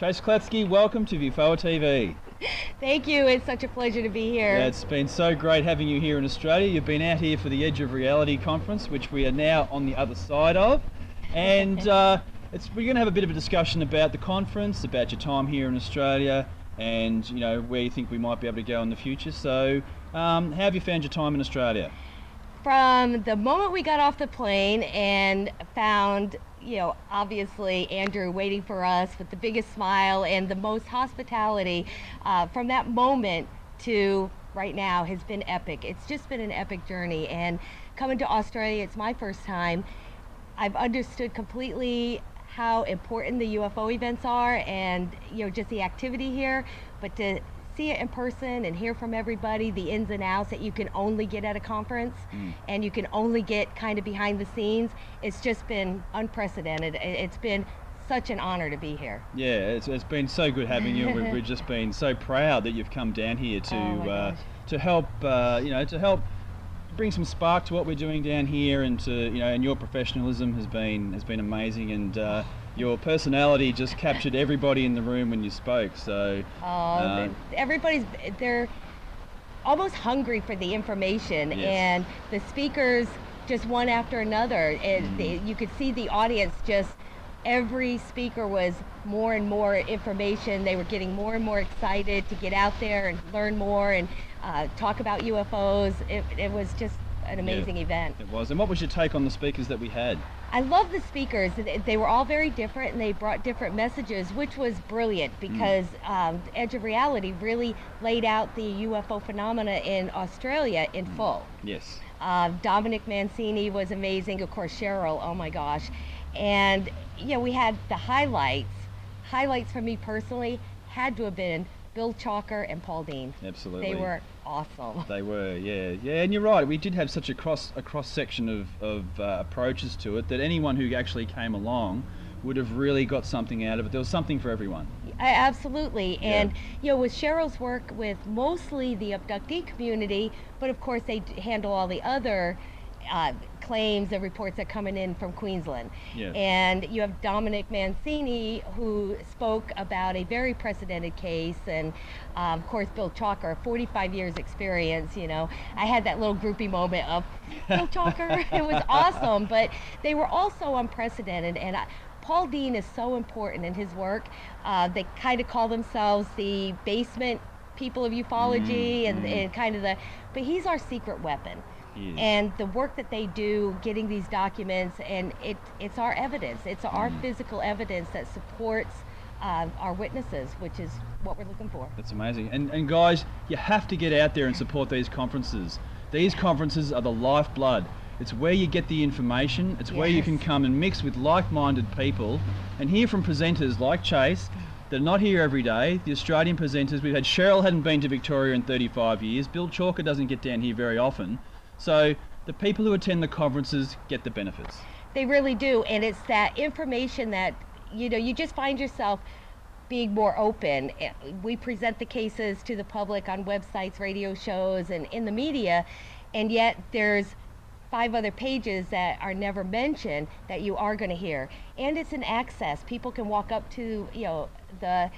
Trace Kloetzke, welcome to VUFOA-TV. Thank you. It's such a pleasure to be here. Yeah, it's been so great having you here in Australia. You've been out here for the Edge of Reality Conference, which we are now on the other side of. And we're going to have a bit of a discussion about the conference, about your time here in Australia, and where you think we might be able to go in the future. So how have you found your time in Australia? From the moment we got off the plane and found, obviously Andrew waiting for us with the biggest smile and the most hospitality, from that moment to right now has been epic. It's just been an epic journey, and coming to Australia, it's my first time. I've understood completely how important the UFO events are and just the activity here, but to see it in person and hear from everybody the ins and outs that you can only get at a conference and you can only get kind of behind the scenes, it's just been unprecedented. It's been such an honor to be here. Yeah, it's been so good having you. We've just been so proud that you've come down here to help to help bring some spark to what we're doing down here, and to and your professionalism has been amazing, and your personality just captured everybody in the room when you spoke. So they're almost hungry for the information. Yes. And the speakers, just one after another, you could see the audience, just every speaker was more and more information. They were getting more and more excited to get out there and learn more and talk about UFOs. It was just an amazing event. It was. And what was your take on the speakers that we had? I love the speakers. They were all very different, and they brought different messages, which was brilliant, because Edge of Reality really laid out the UFO phenomena in Australia in full. Yes. Dominic Mancini was amazing. Of course, Cheryl, oh my gosh. And we had the highlights. Highlights for me personally had to have been Bill Chalker and Paul Dean. Absolutely. They were awesome. They were, yeah, and you're right. We did have such a cross section of approaches to it that anyone who actually came along would have really got something out of it. There was something for everyone. Absolutely. Yeah. And with Cheryl's work with mostly the abductee community, but of course they handle all the other claims and reports that are coming in from Queensland. Yeah. And you have Dominic Mancini, who spoke about a very precedented case, and of course Bill Chalker, 45 years experience. I had that little groupie moment of Bill Chalker. It was awesome, but they were also unprecedented. And Paul Dean is so important in his work. They kind of call themselves the basement people of ufology, and kind of but he's our secret weapon. And the work that they do, getting these documents, and it's our evidence. It's our physical evidence that supports our witnesses, which is what we're looking for. That's amazing. And guys, you have to get out there and support these conferences. These conferences are the lifeblood. It's where you get the information. It's where you can come and mix with like-minded people and hear from presenters like Chase. They're not here every day. The Australian presenters, we've had Cheryl hadn't been to Victoria in 35 years. Bill Chalker doesn't get down here very often. So the people who attend the conferences get the benefits. They really do, and it's that information that, you just find yourself being more open. We present the cases to the public on websites, radio shows, and in the media, and yet there's 5 other pages that are never mentioned that you are going to hear. And it's an access. People can walk up to, the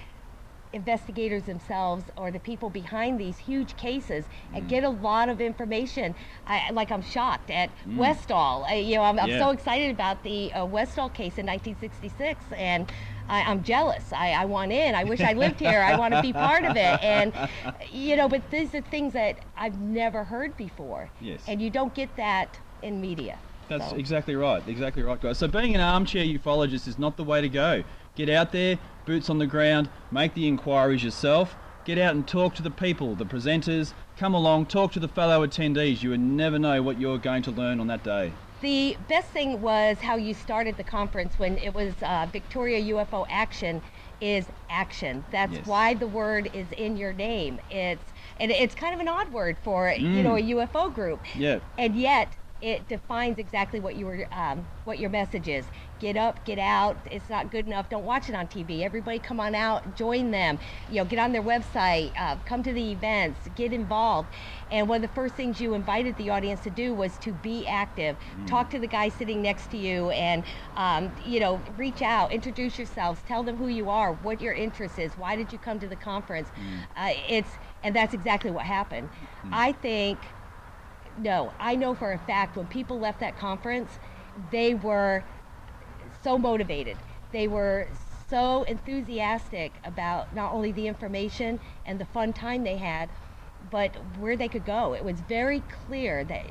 investigators themselves or the people behind these huge cases and get a lot of information. I'm shocked at Westall. I'm so excited about the Westall case in 1966, and I'm jealous. I want in. I wish I lived here. I want to be part of it. And but these are things that I've never heard before. Yes. And you don't get that in media. That's exactly right, guys. So being an armchair ufologist is not the way to go. Get out there, boots on the ground, make the inquiries yourself, get out and talk to the people, the presenters, come along, talk to the fellow attendees. You would never know what you're going to learn on that day. The best thing was how you started the conference when it was Victoria UFO Action is action. That's why the word is in your name. It's kind of an odd word for a UFO group. Yeah. And yet it defines exactly what your message is. Get up, get out. It's not good enough. Don't watch it on TV. Everybody come on out, join them. Get on their website, come to the events, get involved. And one of the first things you invited the audience to do was to be active. Talk to the guy sitting next to you and, reach out, introduce yourselves, tell them who you are, what your interest is, why did you come to the conference. And that's exactly what happened. I know for a fact when people left that conference, they were so motivated. They were so enthusiastic about not only the information and the fun time they had, but where they could go. It was very clear that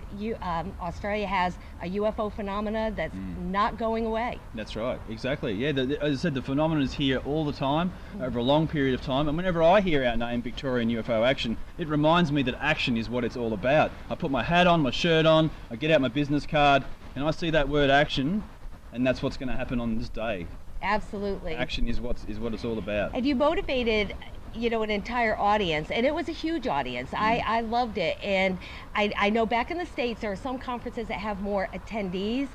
Australia has a UFO phenomena that's not going away. That's right, exactly. Yeah, as I said, the phenomenon is here all the time, over a long period of time. And whenever I hear our name, Victorian UFO Action, it reminds me that action is what it's all about. I put my hat on, my shirt on, I get out my business card, and I see that word action, and that's what's going to happen on this day. Absolutely. Action is what it's all about. And you motivated an entire audience, and it was a huge audience. I loved it. And I know back in the States there are some conferences that have more attendees.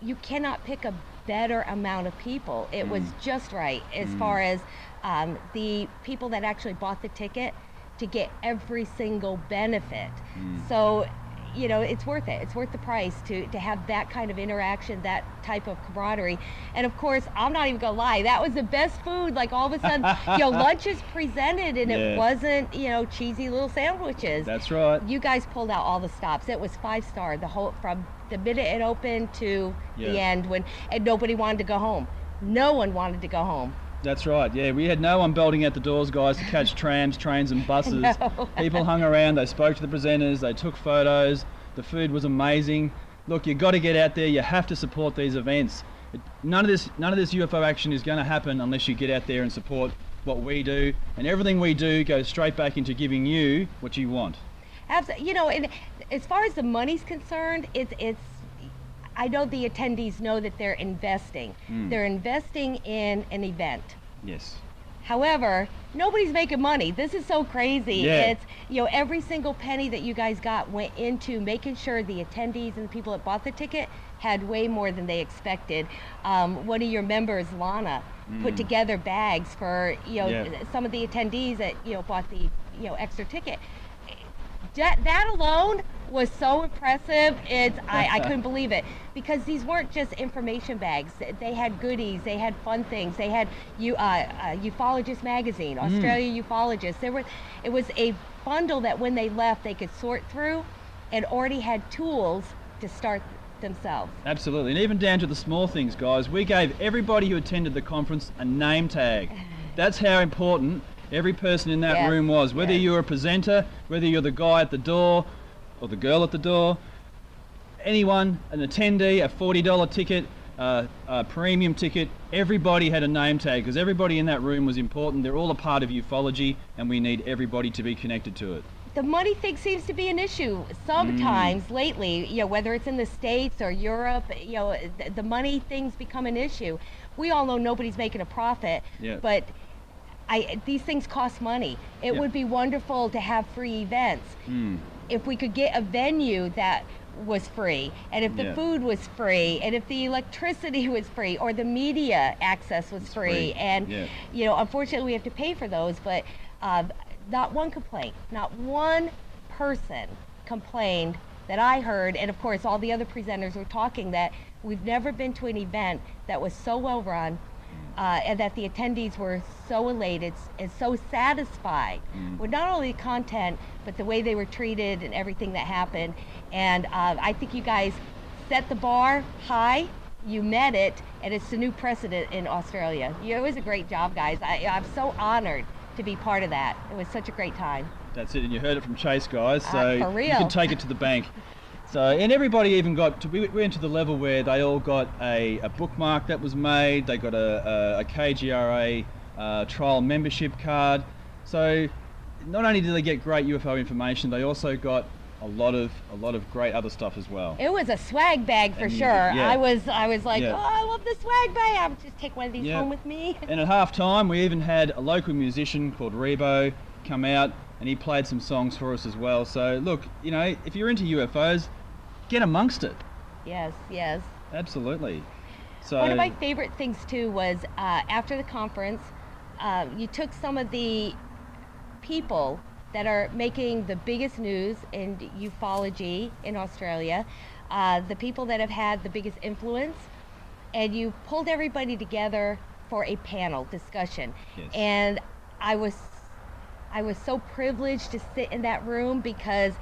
You cannot pick a better amount of people. It was just right as far as the people that actually bought the ticket to get every single benefit. So it's worth it. It's worth the price to have that kind of interaction, that type of camaraderie. And of course, I'm not even gonna lie, that was the best food. Like all of a sudden, lunch is presented and it wasn't, cheesy little sandwiches. That's right. You guys pulled out all the stops. It was 5-star, from the minute it opened to the end, and nobody wanted to go home. No one wanted to go home. That's right, yeah. We had no one belting out the doors, guys, to catch trams, trains and buses. No. People hung around, they spoke to the presenters, they took photos. The food was amazing. Look, you got to get out there. You have to support these events. None of this UFO action is going to happen unless you get out there and support what we do. And everything we do goes straight back into giving you what you want. Absolutely. And as far as the money's concerned, it's I know the attendees know that they're investing. They're investing in an event. Yes. However, nobody's making money. This is so crazy. Yeah. It's, every single penny that you guys got went into making sure the attendees and the people that bought the ticket had way more than they expected. One of your members, Lana, put together bags for, some of the attendees that, bought the, extra ticket. That alone was so impressive. I couldn't believe it, because these weren't just information bags. They had goodies, they had fun things, they had Ufologist magazine, Australia Ufologist. It was a bundle that when they left they could sort through and already had tools to start themselves. Absolutely, and even down to the small things, guys. We gave everybody who attended the conference a name tag. That's how important every person in that room was, whether you're a presenter, whether you're the guy at the door or the girl at the door, anyone, an attendee, a $40 ticket, a premium ticket, everybody had a name tag, because everybody in that room was important. They're all a part of ufology, and we need everybody to be connected to it. The money thing seems to be an issue sometimes lately, whether it's in the States or Europe, the money things become an issue. We all know nobody's making a profit, but these things cost money. It would be wonderful to have free events. If we could get a venue that was free, and if the food was free, and if the electricity was free, or the media access was free. And unfortunately we have to pay for those, but not one complaint, not one person complained that I heard. And of course all the other presenters were talking that we've never been to an event that was so well run, and that the attendees were so elated and so satisfied with not only the content, but the way they were treated and everything that happened. And I think you guys set the bar high, you met it, and it's the new precedent in Australia. It was a great job, guys. I'm so honored to be part of that. It was such a great time. That's it, and you heard it from Chase, guys, so for real. You can take it to the bank. So, and everybody even we went to the level where they all got a bookmark that was made. They got a KGRA trial membership card. So not only did they get great UFO information, they also got a lot of great other stuff as well. It was a swag bag for sure. I was like, oh, I love the swag bag. I'll just take one of these home with me. And at halftime, we even had a local musician called Rebo come out, and he played some songs for us as well. So look, if you're into UFOs, get amongst it. Yes. Absolutely. So one of my favorite things too was after the conference, you took some of the people that are making the biggest news in ufology in Australia, the people that have had the biggest influence, and you pulled everybody together for a panel discussion. Yes. And I was so privileged to sit in that room, because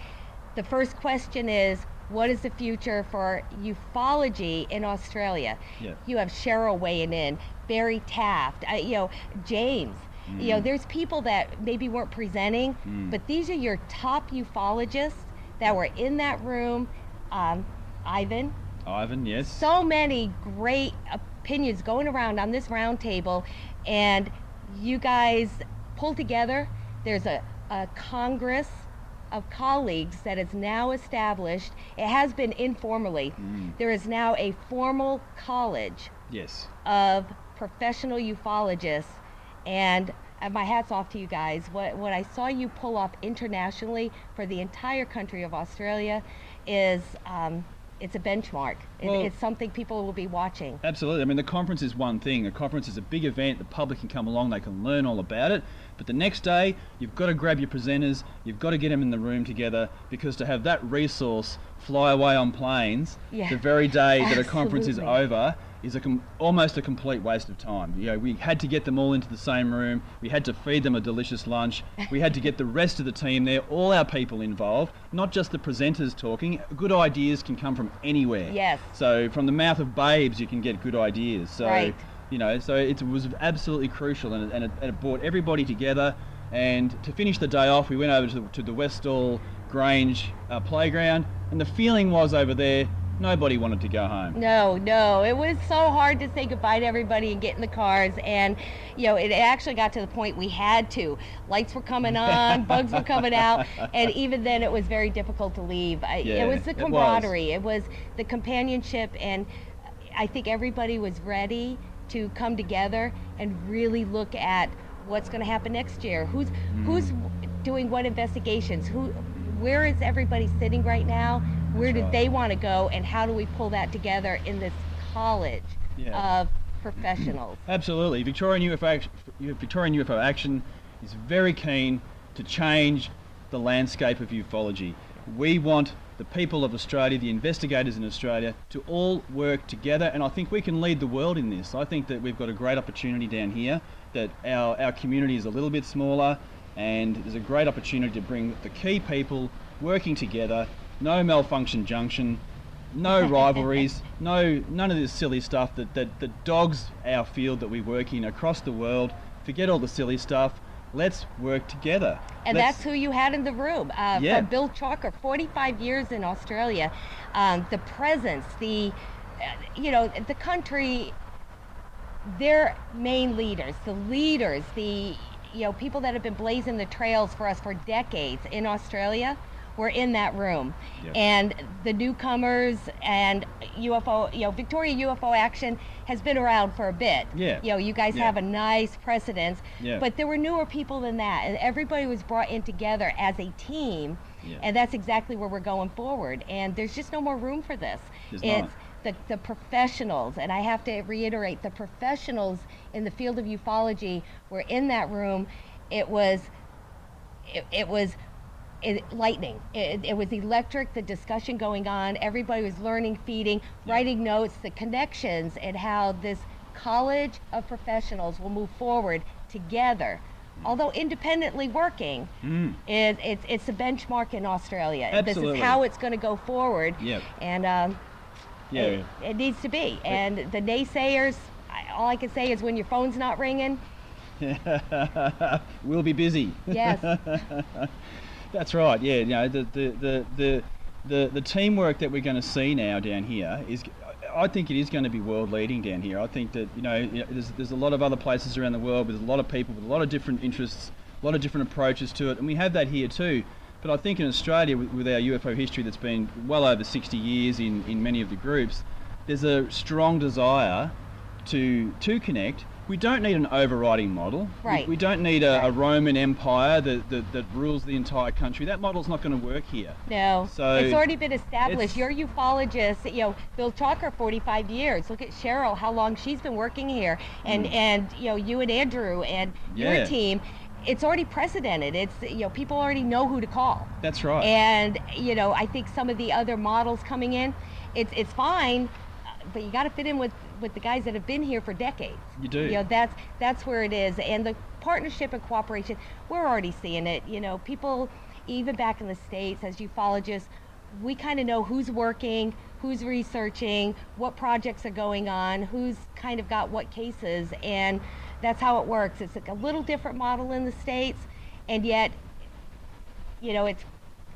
the first question is, what is the future for ufology in Australia? Yeah. You have Cheryl weighing in, Barry Taft, James. There's people that maybe weren't presenting, but these are your top ufologists that were in that room. Ivan, yes. so many great opinions going around on this round table, and you guys pulled together. There's a congress of colleagues that is now established. It has been informally. There is now a formal college Yes. of professional ufologists, and my hat's off to you guys. What I saw you pull off internationally for the entire country of Australia is it's a benchmark. Well, it's something people will be watching. Absolutely. I mean, the conference is one thing. A conference is a big event. The public can come along. They can learn all about it. But the next day, you've got to grab your presenters. You've got to get them in the room together, because to have that resource fly away on planes the very day that a conference is over is almost a complete waste of time. We had to get them all into the same room. We had to feed them a delicious lunch. We had to get the rest of the team there, all our people involved, not just the presenters talking. Good ideas can come from anywhere. Yes. So from the mouth of babes, you can get good ideas. So, right. So it was absolutely crucial, and it brought everybody together. And to finish the day off, we went over to the Westall Grange playground, and the feeling was over there, nobody wanted to go home. No, it was so hard to say goodbye to everybody and get in the cars, and it actually got to the point we had to. Lights were coming on, bugs were coming out, and even then it was very difficult to leave. It was the camaraderie, it was the companionship, and I think everybody was ready to come together and really look at what's going to happen next year. Who's doing what investigations? Where is everybody sitting right now? Where do they want to go, and how do we pull that together in this college of professionals? Absolutely. Victorian UFO Action is very keen to change the landscape of ufology. We want the people of Australia, the investigators in Australia, to all work together, and I think we can lead the world in this. I think that we've got a great opportunity down here, that our community is a little bit smaller, and there's a great opportunity to bring the key people working together. No malfunction junction, no rivalries, none of this silly stuff that dogs our field that we work in across the world. Forget all the silly stuff. Let's work together. And that's who you had in the room. From Bill Chalker, 45 years in Australia. The presence, the country, their main leaders, the people that have been blazing the trails for us for decades in Australia were in that room. Yep. And the newcomers and Victoria UFO Action has been around for a bit. Yeah. You guys have a nice precedence. Yeah. But there were newer people than that, and everybody was brought in together as a team. Yeah. And that's exactly where we're going forward. And there's just no more room for this. It's the professionals, and I have to reiterate, the professionals in the field of ufology were in that room. It was lightning. It was electric, the discussion going on. Everybody was learning, feeding, writing notes, the connections, and how this college of professionals will move forward together. Although independently working, it's a benchmark in Australia. Absolutely. This is how it's going to go forward. Yep. And it needs to be. And the naysayers, all I can say is when your phone's not ringing, we'll be busy. Yes. That's right. Yeah. The teamwork that we're going to see now down here is, I think it is going to be world leading down here. I think that there's a lot of other places around the world with a lot of people with a lot of different interests, a lot of different approaches to it, and we have that here too. But I think in Australia, with our UFO history that's been well over 60 years in many of the groups, there's a strong desire to connect We don't need an overriding model. Right. We don't need a Right. Roman Empire that rules the entire country. That model's not going to work here. No, So it's already been established. it's- You're ufologists, Bill Chalker, 45 years. Look at Cheryl, how long she's been working here. And you and Andrew and your Yeah. team, it's already precedented. It's, people already know who to call. That's right. And, I think some of the other models coming in, it's fine, but you got to fit in with the guys that have been here for decades. You do. That's where it is. And the partnership and cooperation, we're already seeing it. People, even back in the States, as ufologists, we kind of know who's working, who's researching, what projects are going on, who's kind of got what cases, and that's how it works. It's like a little different model in the States, and yet, it's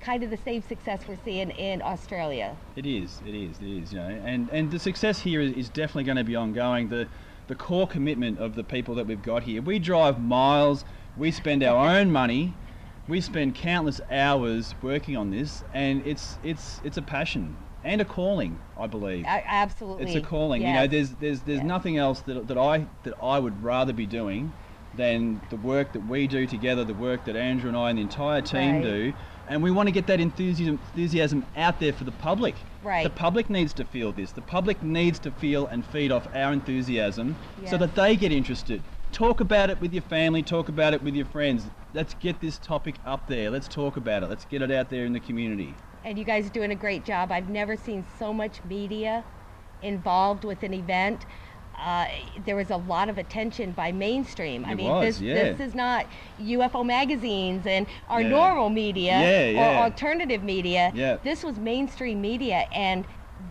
kind of the same success we're seeing in Australia. It is, and the success here is definitely going to be ongoing. The core commitment of the people that we've got here. We drive miles, we spend our own money, we spend countless hours working on this, and it's a passion and a calling, I believe. Absolutely. It's a calling. Yes. There's Yes. nothing else that I would rather be doing than the work that we do together, the work that Andrew and I and the entire team Right. do. And we want to get that enthusiasm out there for the public. Right. The public needs to feel this. The public needs to feel and feed off our enthusiasm so Yes. that they get interested. Talk about it with your family, talk about it with your friends. Let's get this topic up there. Let's talk about it. Let's get it out there in the community. And you guys are doing a great job. I've never seen so much media involved with an event. There was a lot of attention by mainstream. This is not UFO magazines and our Yeah. normal media Yeah. or alternative media. Yeah. This was mainstream media, and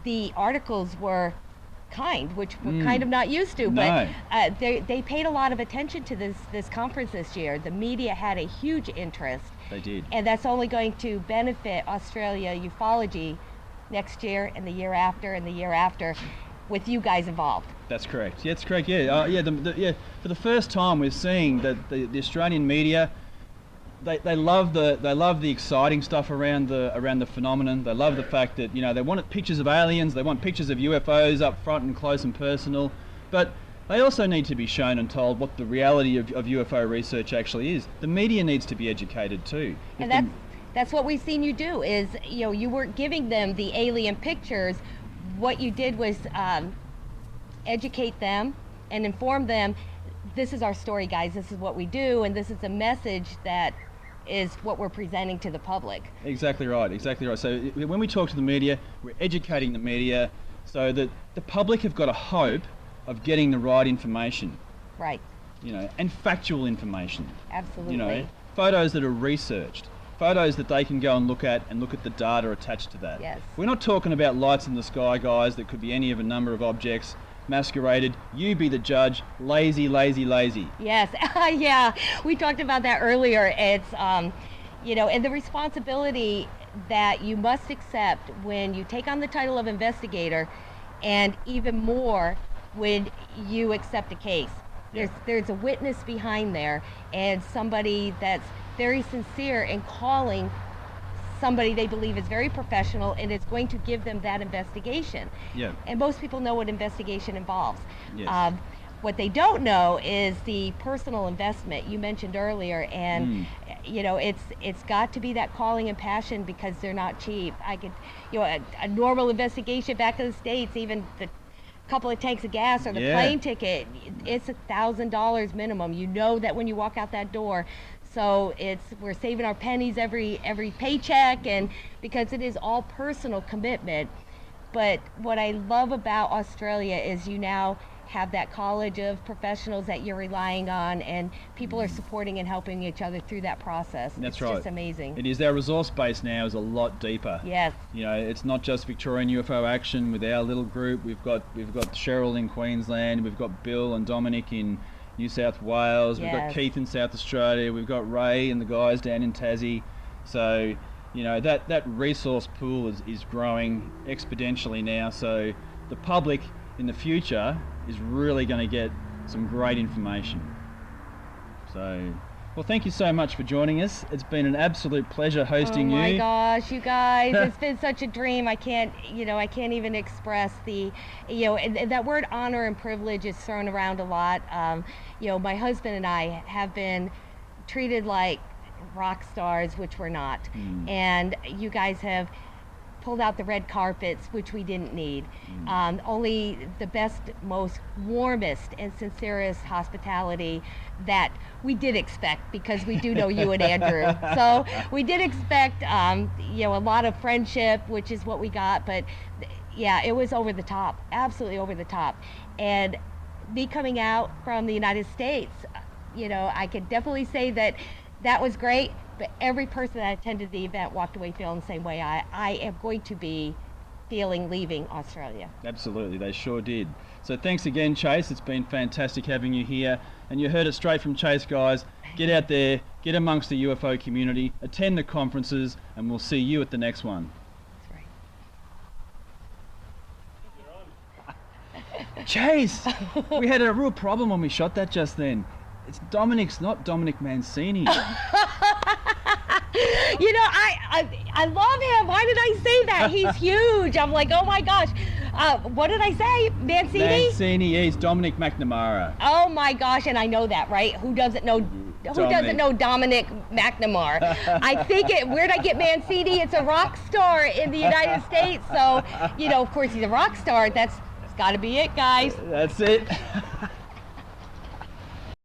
the articles were kind, which we're kind of not used to. No. But they paid a lot of attention to this conference this year. The media had a huge interest. They did. And that's only going to benefit Australia ufology next year and the year after and the year after, with you guys involved. That's correct. Yeah, it's correct. Yeah, For the first time, we're seeing that the Australian media, they love the exciting stuff around the phenomenon. They love the fact that they want pictures of aliens, they want pictures of UFOs up front and close and personal, but they also need to be shown and told what the reality of UFO research actually is. The media needs to be educated too. And that's what we've seen you do. Is you weren't giving them the alien pictures. What you did was educate them and inform them. This is our story, guys. This is what we do, and this is the message that is what we're presenting to the public. Exactly right. So when we talk to the media, we're educating the media so that the public have got a hope of getting the right information. Right. And factual information. Absolutely. Photos that are researched, photos that they can go and look at the data attached to that. Yes. We're not talking about lights in the sky, guys, that could be any of a number of objects, masqueraded. You be the judge. Lazy. Yes. Yeah. We talked about that earlier. It's and the responsibility that you must accept when you take on the title of investigator, and even more when you accept a case. Yeah. There's a witness behind there, and somebody that's very sincere in calling somebody they believe is very professional, and it's going to give them that investigation. Yeah. And most people know what investigation involves. Yes. What they don't know is the personal investment you mentioned earlier, and it's got to be that calling and passion, because they're not cheap. I could, a normal investigation back in the States, even the couple of tanks of gas or the Yeah. plane ticket, it's $1,000 minimum. You know that when you walk out that door. So we're saving our pennies every paycheck, and because it is all personal commitment. But what I love about Australia is you now have that college of professionals that you're relying on, and people are supporting and helping each other through that process. That's it's right. just amazing. It is. Our resource base now is a lot deeper. Yes. It's not just Victorian UFO Action with our little group. We've got Cheryl in Queensland. We've got Bill and Dominic in New South Wales. We've got Yes. Keith in South Australia. We've got Ray and the guys down in Tassie. So, that resource pool is growing exponentially now. So the public in the future is really going to get some great information. So Well, thank you so much for joining us. It's been an absolute pleasure hosting you. Oh my gosh, you guys, it's been such a dream. I can't even express the, and that word honor and privilege is thrown around a lot. My husband and I have been treated like rock stars, which we're not. And you guys have pulled out the red carpets, which we didn't need. Only the best, most warmest and sincerest hospitality that we did expect, because we do know you and Andrew. So we did expect, a lot of friendship, which is what we got. But yeah, it was over the top, absolutely over the top. And me coming out from the United States, I could definitely say that was great. But every person that attended the event walked away feeling the same way I am going to be feeling leaving Australia. Absolutely, they sure did. So thanks again, Chase. It's been fantastic having you here. And you heard it straight from Chase, guys. Get out there, get amongst the UFO community, attend the conferences, and we'll see you at the next one. That's right. Chase, we had a real problem when we shot that just then. It's Dominic's, not Dominic Mancini. I love him. Why did I say that? He's huge. I'm like, oh my gosh. What did I say? Mancini? Mancini, he's Dominic McNamara. Oh my gosh, and I know that, right? Who doesn't know Dominic McNamara? I think where'd I get Mancini? It's a rock star in the United States. So, of course he's a rock star. That's got to be it, guys. That's it.